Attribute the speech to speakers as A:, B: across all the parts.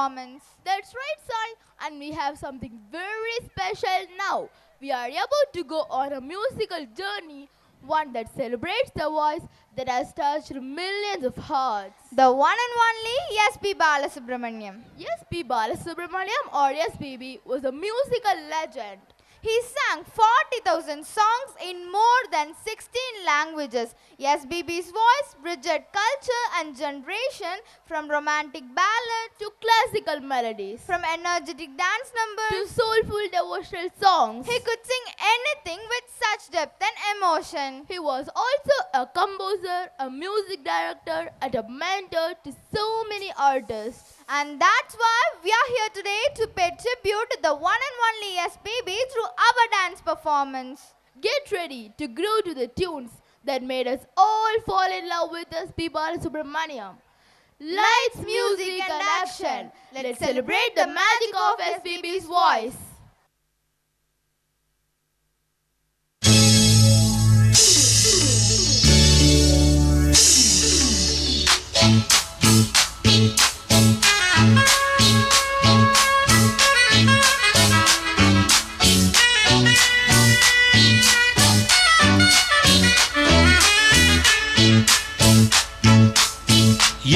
A: performance.
B: That's right, Sai. And we have something very special now. We are about to go on a musical journey, one that celebrates the voice that has touched millions of hearts.
A: The one and only S.P. Balasubramaniam.
B: S.P. Balasubramaniam, or SPB, was a musical legend.
A: He sang 40,000 songs in more than 16 languages. SBB's voice bridged culture and generation, from romantic ballad
B: to classical melodies,
A: from energetic dance numbers
B: to soulful devotional songs.
A: He could sing anything with such depth and emotion.
B: He was also a composer, a music director, and a mentor to so many artists.
A: And that's why we are here today to pay tribute to the one and only SPB through our dance performance.
B: Get ready to groove to the tunes that made us all fall in love with S.P. Balasubramaniam. Lights, music, and action. Let's celebrate the magic of SPB's voice.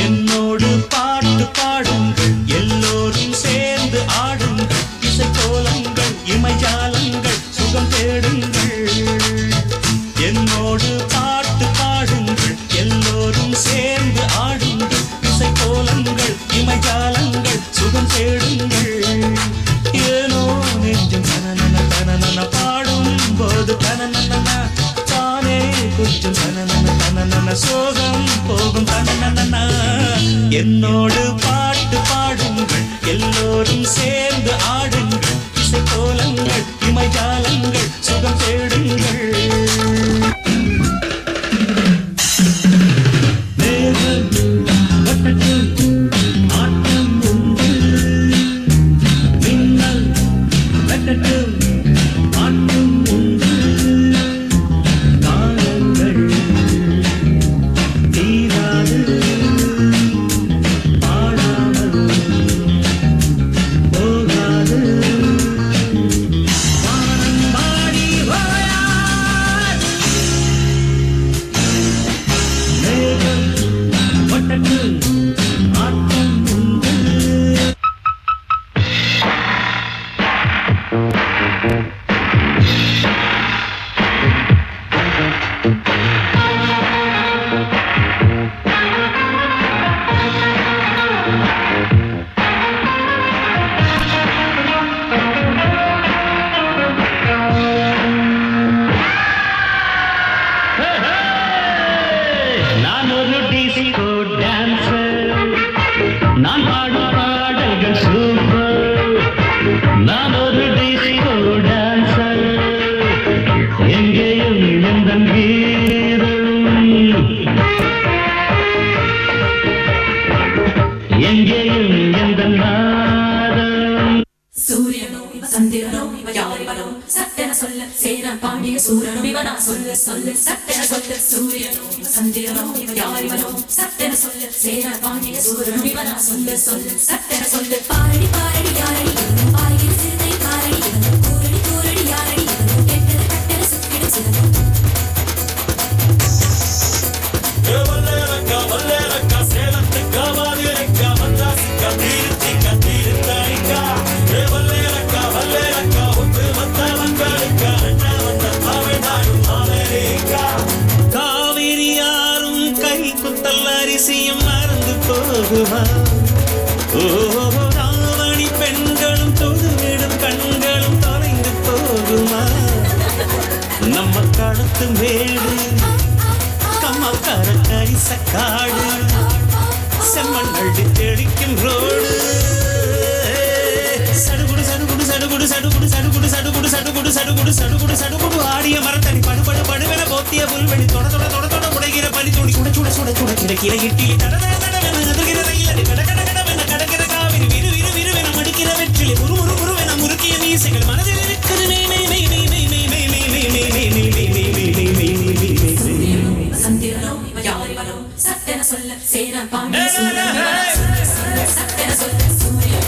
C: என்னோடு பாட்டு பாடுங்கள், எல்லோரும் சேர்ந்து ஆடுங்கள், இசைக்கோலங்கள் இமைஜாலங்கள் சுகம் தேடுங்கள். என்னோடு பாட்டு பாடுங்கள், எல்லோரும் சேர்ந்து ஆடுங்கள், இசைக்கோலங்கள் இமைஜாலங்கள் சுகம் தேடுங்கள். ஏனோ நெஞ்சம் தனனன தனனன பாடும் போது தனனன தானே கொஞ்சம் தனனன தனனன சோகம் போகும் தனனன. என்னோடு பாட்டு பாடுங்கள், எல்லோரும் சேர்ந்து ஆடுங்கள், இசைக்கோலங்கள் இமைஜாலங்கள் சுகம் தேடுங்கள். பெண்களும் தொழுவிடும் கண்களும் தொலைந்து போகுமா? நம்ம கடத்து மேடு கம்மக்கார கரிசக்காடு செம்மண் அள்ளி தெளிக்கும் ரோடு. சடுகுடு சடுகுடு சடுகுடு சடுகுடு சடுகுடு சடுகுடு சடுகுடு சடுகுடு சடுகுடு சடுகுடு ஆடிய மரத்தடி படுபடு படுவென போத்திய புல்வெளி தொட தொட தொட தொட உடைகிற பனி துணி குட சுட சுட சுட கிடக்கிற இட்டிலி தடத தடவென அதிர்கிற ரயிலடி கட கட கடவென கடக்கிற காவிரி விரு விரு விருவென மடிக்கிற வெற்றிலை முறு முறு முறுவென முறுக்கிய மீசைகள் மனதில் இருக்குது மெய் மெய் மெய் மெய் மெய் மெய் மெய் மெய் மெய் மெய் மெய் மெய் மெய் மெய் மெய் மெய் மெய் சொல்ல சேர பாண்டி சூரன் சத்தன சொல்ல சூரியன்